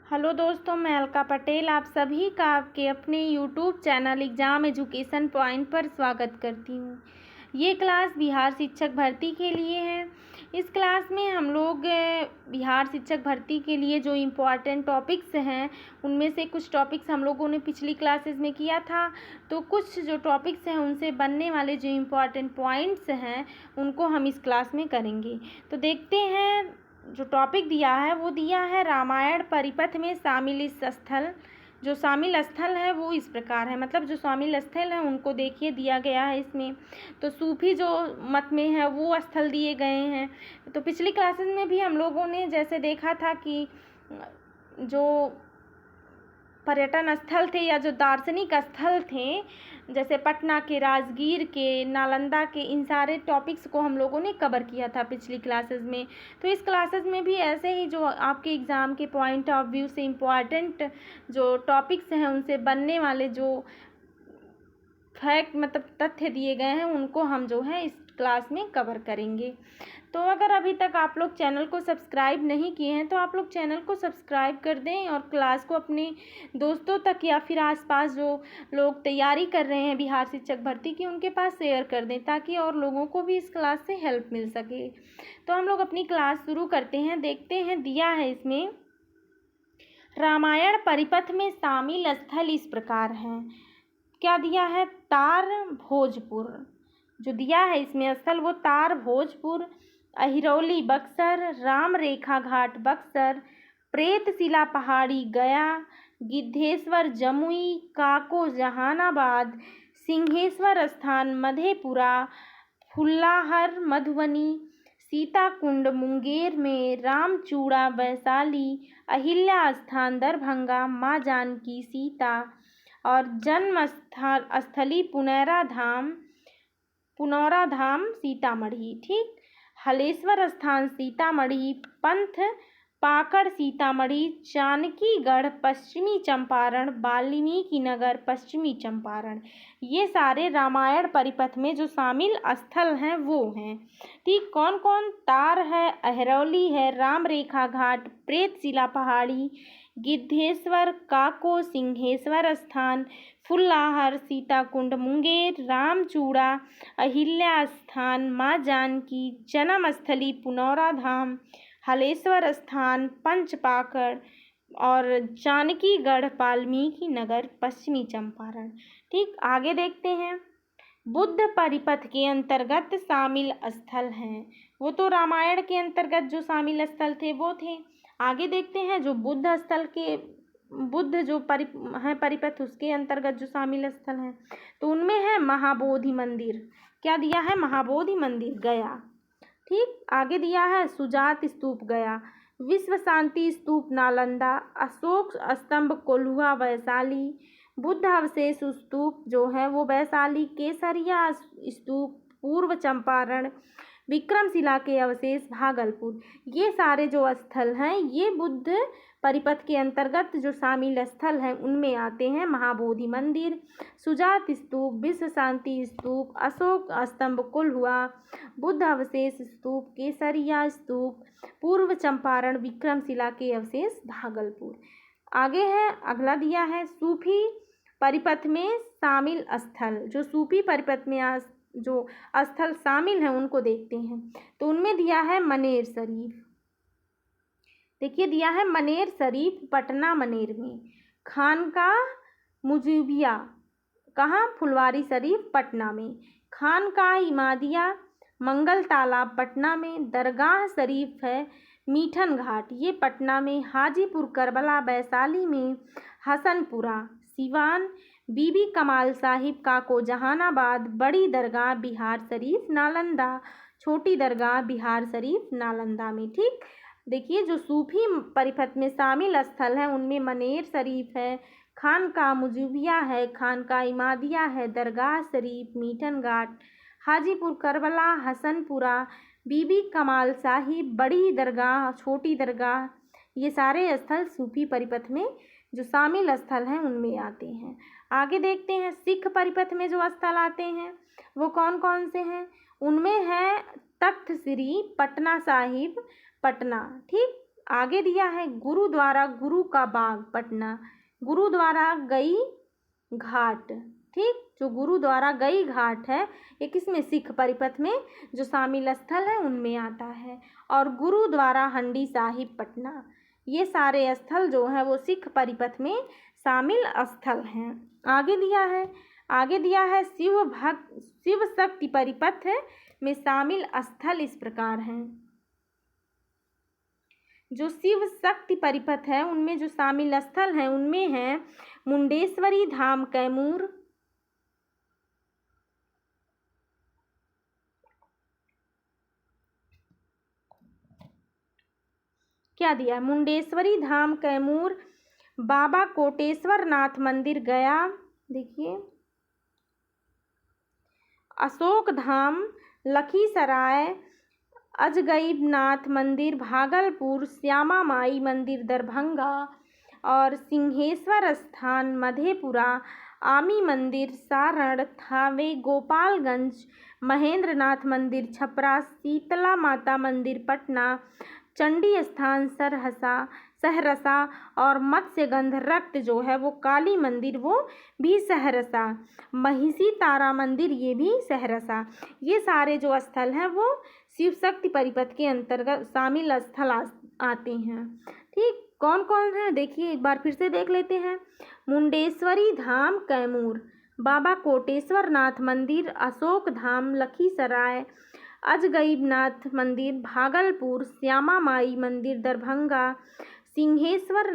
Hello दोस्तों, मैं अलका पटेल आप सभी का आपके अपने YouTube channel exam education point पर स्वागत करती हूँ। ये क्लास बिहार शिक्षक भर्ती के लिए है। इस क्लास में हम लोग बिहार शिक्षक भर्ती के लिए जो इम्पोर्टेंट टॉपिक्स हैं उनमें से कुछ टॉपिक्स हम लोगों ने पिछली क्लासेस में किया था, तो कुछ जो टॉपिक्स हैं उनसे बनने वाले जो इम्पोर्टेंट पॉइंट्स हैं उनको हम इस क्लास में करेंगे। तो देखते हैं, जो टॉपिक दिया है वो दिया है रामायण परिपथ में शामिल इस स्थल। जो शामिल स्थल है वो इस प्रकार है, मतलब जो शामिल स्थल है उनको देखिए दिया गया है इसमें। तो सूफी जो मत में है वो स्थल दिए गए हैं। तो पिछली क्लासेस में भी हम लोगों ने जैसे देखा था कि जो पर्यटन स्थल थे या जो दार्शनिक स्थल थे, जैसे पटना के, राजगीर के, नालंदा के, इन सारे टॉपिक्स को हम लोगों ने कवर किया था पिछली क्लासेस में। तो इस क्लासेस में भी ऐसे ही जो आपके एग्ज़ाम के पॉइंट ऑफ व्यू से इम्पॉर्टेंट जो टॉपिक्स हैं उनसे बनने वाले जो फैक्ट मतलब तथ्य दिए गए हैं उनको हम जो है इस क्लास में कवर करेंगे। तो अगर अभी तक आप लोग चैनल को सब्सक्राइब नहीं किए हैं तो आप लोग चैनल को सब्सक्राइब कर दें और क्लास को अपने दोस्तों तक या फिर आसपास जो लोग तैयारी कर रहे हैं बिहार शिक्षक भर्ती की उनके पास शेयर कर दें, ताकि और लोगों को भी इस क्लास से हेल्प मिल सके। तो हम लोग अपनी क्लास शुरू करते हैं। देखते हैं, दिया है इसमें रामायण परिपथ में शामिल स्थल इस प्रकार हैं। क्या दिया है? तार भोजपुर। जो दिया है इसमें स्थल वो तार भोजपुर, अहिरौली बक्सर, राम रेखा घाट बक्सर, प्रेतशिला पहाड़ी गया, गिद्धेश्वर जमुई, काको जहानाबाद, सिंहेश्वर स्थान मधेपुरा, फुल्लाहर मधुबनी, सीताकुंड मुंगेर में, रामचूड़ा वैशाली, अहिल्या स्थान दरभंगा, माँ जानकी सीता और जन्म स्थली पुनौरा धाम सीतामढ़ी। ठीक, हलेश्वर स्थान सीतामढ़ी, पंथ पाकड़ सीतामढ़ी, जानकीगढ़ पश्चिमी चंपारण, वाल्मीकि नगर पश्चिमी चंपारण। ये सारे रामायण परिपथ में जो शामिल स्थल हैं वो हैं। ठीक, कौन कौन? तार है, अहिरौली है, राम रेखा घाट, प्रेतशिला पहाड़ी, गिद्धेश्वर, काको, सिंहेश्वर स्थान, फुल्लाहर, सीताकुंड मुंगेर, रामचूड़ा, अहिल्या स्थान, माँ जानकी, जन्म स्थली पुनौरा धाम, हलेश्वर स्थान, पंचपाकड़ और जानकीगढ़ वाल्मीकि नगर पश्चिमी चंपारण। ठीक, आगे देखते हैं। बुद्ध परिपथ के अंतर्गत शामिल स्थल हैं। वो तो रामायण के अंतर्गत जो शामिल स्थल थे वो थे। आगे देखते हैं, जो बुद्ध स्थल के बुद्ध जो परिपथ उसके अंतर्गत जो शामिल स्थल हैं, तो उनमें है महाबोधि मंदिर। क्या दिया है? महाबोधि मंदिर गया। ठीक, आगे दिया है सुजात स्तूप गया, विश्व शांति स्तूप नालंदा, अशोक स्तंभ कोल्हुआ वैशाली, बुद्ध अवशेष स्तूप जो है वो वैशाली, केसरिया स्तूप पूर्व चंपारण, विक्रमशिला के अवशेष भागलपुर। ये सारे जो स्थल हैं ये बुद्ध परिपथ के अंतर्गत जो शामिल स्थल हैं उनमें आते हैं। महाबोधि मंदिर, सुजात स्तूप, विश्व शांति स्तूप, अशोक स्तंभ कोल्हुआ, बुद्ध अवशेष स्तूप, केसरिया स्तूप पूर्व चंपारण, विक्रमशिला के अवशेष भागलपुर। आगे है, अगला दिया है सूफी परिपथ में शामिल स्थल। जो सूफी परिपथ में जो स्थल शामिल हैं उनको देखते हैं। तो उनमें दिया है मनेर शरीफ। देखिए, दिया है मनेर शरीफ पटना मनेर में, खानकाह मुजीबिया कहाँ? फुलवारी शरीफ पटना में, खानकाह इमादिया मंगल तालाब पटना में, दरगाह शरीफ है मीठन घाट ये पटना में, हाजीपुर करबला वैशाली में, हसनपुरा सिवान, बीबी कमाल साहिब काको जहानाबाद, बड़ी दरगाह बिहार शरीफ नालंदा, छोटी दरगाह बिहार शरीफ नालंदा में। ठीक, देखिए, जो सूफी परिपथ में शामिल स्थल हैं उनमें मनेर शरीफ है, खानकाह मुजीबिया है, खानकाह इमादिया है, दरगाह शरीफ, मीठन घाट, हाजीपुर करबला, हसनपुरा, बीबी कमाल साहिब, बड़ी दरगाह, छोटी दरगाह, ये सारे स्थल सूफी परिपथ में जो शामिल स्थल हैं उनमें आते हैं। आगे देखते हैं, सिख परिपथ में जो स्थल आते हैं वो कौन कौन से हैं? उनमें है तख्त श्री पटना साहिब पटना। ठीक, आगे दिया है गुरुद्वारा गुरु का बाग पटना, गुरुद्वारा गई घाट, ठीक, जो गुरुद्वारा गई घाट है ये किसमें, सिख परिपथ में जो शामिल स्थल है उनमें आता है। और गुरुद्वारा हंडी साहिब पटना, ये सारे स्थल जो हैं वो सिख परिपथ में शामिल स्थल हैं। आगे दिया है शिव शक्ति परिपथ में शामिल स्थल इस प्रकार हैं। जो शिव शक्ति परिपथ है उनमें जो शामिल स्थल हैं उनमें है मुंडेश्वरी धाम कैमूर, क्या दिया, मुंडेश्वरी धाम कैमूर, बाबा कोटेश्वर नाथ मंदिर गया, देखिए, अशोक धाम लखीसराय, अजगईब नाथ मंदिर भागलपुर, श्यामा माई मंदिर दरभंगा और सिंहेश्वर स्थान मधेपुरा, आमी मंदिर सारण, थावे गोपालगंज, महेंद्र नाथ मंदिर छपरा, शीतला माता मंदिर पटना, चंडी स्थान सहरसा और मत्स्यगंध रक्त जो है वो काली मंदिर वो भी सहरसा, महिषी तारा मंदिर ये भी सहरसा। ये सारे जो स्थल हैं वो शिव शक्ति परिपथ के अंतर्गत शामिल स्थल आते हैं। ठीक, कौन कौन है देखिए एक बार फिर से देख लेते हैं। मुंडेश्वरी धाम कैमूर, बाबा कोटेश्वर नाथ मंदिर अशोक धाम लखीसराय, अजगईब नाथ मंदिर भागलपुर, श्यामा माई मंदिर दरभंगा, सिंहेश्वर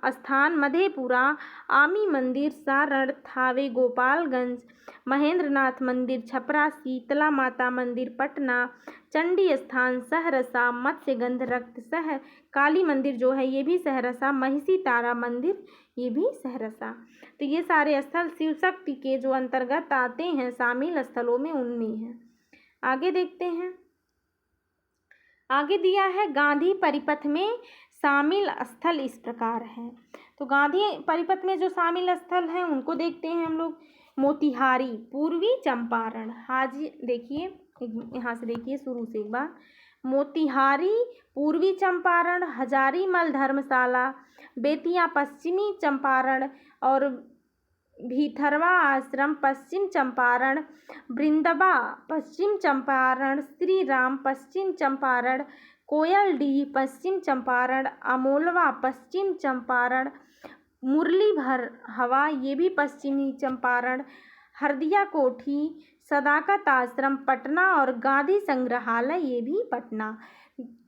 स्थान मधेपुरा, आमी मंदिर सारण, थावे गोपालगंज, महेंद्र नाथ मंदिर छपरा, शीतला माता मंदिर पटना, चंडी स्थान सहरसा, मत्स्यगंध रक्त काली मंदिर जो है ये भी सहरसा, महिषी तारा मंदिर ये भी सहरसा। तो ये सारे स्थल शिव शक्ति के जो अंतर्गत आते हैं शामिल स्थलों में उनमें हैं। आगे देखते हैं। आगे दिया है गांधी परिपथ में शामिल स्थल इस प्रकार हैं। तो गांधी परिपथ में जो शामिल स्थल हैं उनको देखते हैं हम लोग। मोतिहारी पूर्वी चंपारण, हाजी देखिए यहाँ से देखिए शुरू से एक बार। मोतिहारी पूर्वी चंपारण, हजारीमल धर्मशाला, बेतिया पश्चिमी चंपारण और भीथरवा आश्रम पश्चिम चंपारण, वृंदवा पश्चिम चंपारण, श्री राम पश्चिम चंपारण, कोयलडीह पश्चिम चंपारण, अमोलवा पश्चिम चंपारण, मुरलीधर हवा ये भी पश्चिमी चंपारण, हरदिया कोठी, सदाकत आश्रम पटना और गांधी संग्रहालय ये भी पटना।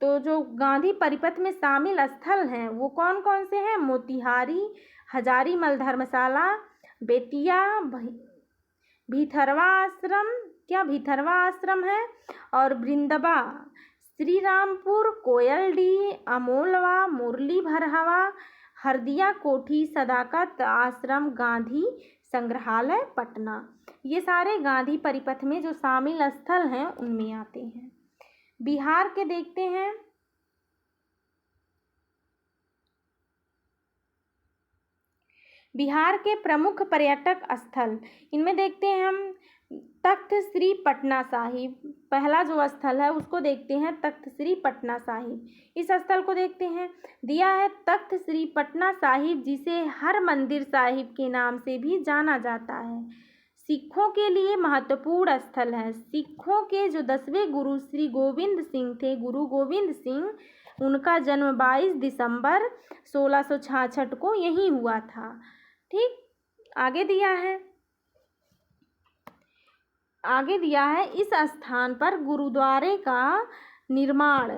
तो जो गांधी परिपथ में शामिल स्थल हैं वो कौन कौन से हैं? मोतिहारी, हजारीमल धर्मशाला, बेतिया, भीथरवा आश्रम, क्या भीथरवा आश्रम है, और वृंदवा, श्री रामपुर, कोयलडीह, अमोलवा, मुरली भरहवा, हरदिया कोठी, सदाकत आश्रम, गांधी संग्रहालय पटना। ये सारे गांधी परिपथ में जो शामिल स्थल हैं उनमें आते हैं। बिहार के देखते हैं। बिहार के प्रमुख पर्यटक स्थल, इनमें देखते हैं हम तख्त श्री पटना साहिब, पहला जो स्थल है उसको देखते हैं तख्त श्री पटना साहिब। इस स्थल को देखते हैं, दिया है तख्त श्री पटना साहिब जिसे हर मंदिर साहिब के नाम से भी जाना जाता है। सिखों के लिए महत्वपूर्ण स्थल है। सिखों के जो 10वें गुरु श्री गोविंद सिंह थे, गुरु गोविंद सिंह, उनका जन्म 22 दिसंबर 1666 को यहीं हुआ था। ठीक, आगे दिया है इस स्थान पर गुरुद्वारे का निर्माण,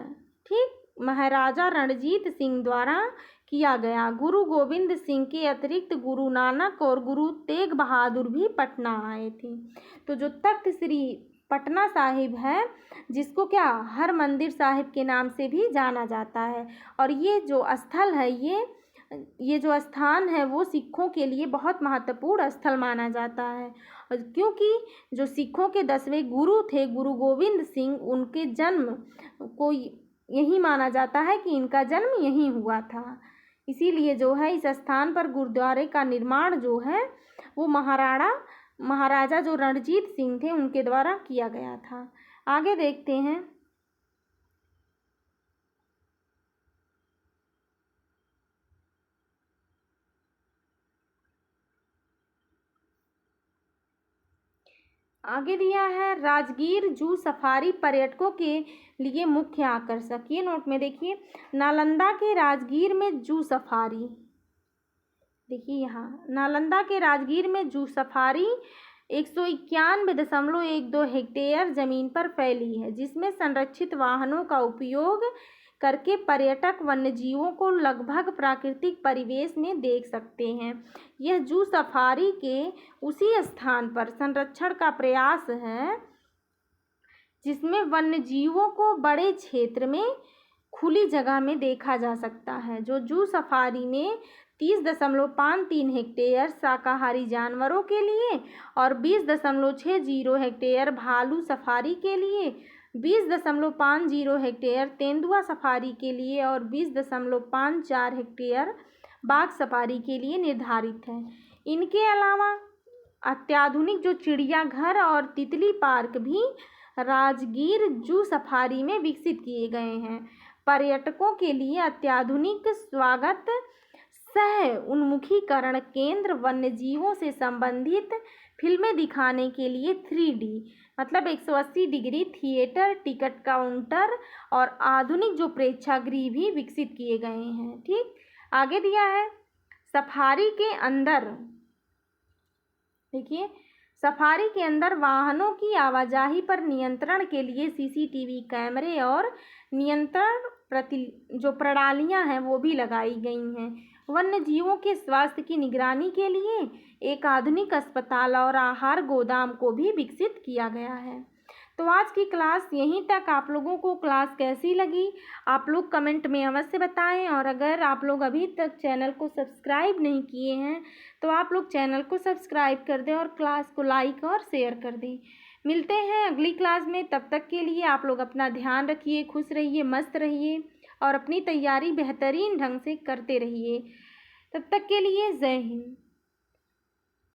ठीक, महाराजा रणजीत सिंह द्वारा किया गया। गुरु गोविंद सिंह के अतिरिक्त गुरु नानक और गुरु तेग बहादुर भी पटना आए थे। तो जो तख्त श्री पटना साहिब है जिसको क्या हर मंदिर साहिब के नाम से भी जाना जाता है, और ये जो स्थल है ये जो स्थान है वो सिखों के लिए बहुत महत्वपूर्ण स्थल माना जाता है, क्योंकि जो सिखों के 10वें गुरु थे गुरु गोविंद सिंह, उनके जन्म को यही माना जाता है कि इनका जन्म यहीं हुआ था। इसीलिए जो है इस स्थान पर गुरुद्वारे का निर्माण जो है वो महाराजा जो रणजीत सिंह थे उनके द्वारा किया गया था। आगे देखते हैं। आगे दिया है राजगीर जू सफारी पर्यटकों के लिए मुख्य आकर्षक। ये नोट में देखिए, नालंदा के राजगीर में जू सफारी, देखिए यहाँ नालंदा के राजगीर में जू सफारी 191.12 हेक्टेयर जमीन पर फैली है, जिसमें संरक्षित वाहनों का उपयोग करके पर्यटक वन्यजीवों को लगभग प्राकृतिक परिवेश में देख सकते हैं। यह जू सफारी के उसी स्थान पर संरक्षण का प्रयास है जिसमें वन्यजीवों को बड़े क्षेत्र में खुली जगह में देखा जा सकता है। जो जू सफारी में 30.53 हेक्टेयर शाकाहारी जानवरों के लिए और 20.60 हेक्टेयर भालू सफारी के लिए, 20.50 हेक्टेयर तेंदुआ सफारी के लिए और 20.54 हेक्टेयर बाघ सफारी के लिए निर्धारित है। इनके अलावा अत्याधुनिक जो चिड़ियाघर और तितली पार्क भी राजगीर जू सफारी में विकसित किए गए हैं। पर्यटकों के लिए अत्याधुनिक स्वागत सह उन्मुखीकरण केंद्र, वन्यजीवों से संबंधित फिल्में दिखाने के लिए 3D मतलब 180 डिग्री थिएटर, टिकट काउंटर और आधुनिक जो प्रेक्षागृह भी विकसित किए गए हैं। ठीक, आगे दिया है सफारी के अंदर, देखिए सफारी के अंदर वाहनों की आवाजाही पर नियंत्रण के लिए CCTV कैमरे और नियंत्रण जो प्रणालियां हैं वो भी लगाई गई हैं। वन्य जीवों के स्वास्थ्य की निगरानी के लिए एक आधुनिक अस्पताल और आहार गोदाम को भी विकसित किया गया है। तो आज की क्लास यहीं तक। आप लोगों को क्लास कैसी लगी आप लोग कमेंट में अवश्य बताएं, और अगर आप लोग अभी तक चैनल को सब्सक्राइब नहीं किए हैं तो आप लोग चैनल को सब्सक्राइब कर दें और क्लास को लाइक और शेयर कर दें। मिलते हैं अगली क्लास में, तब तक के लिए आप लोग अपना ध्यान रखिए, खुश रहिए, मस्त रहिए और अपनी तैयारी बेहतरीन ढंग से करते रहिए। तब तक के लिए जय हिंद।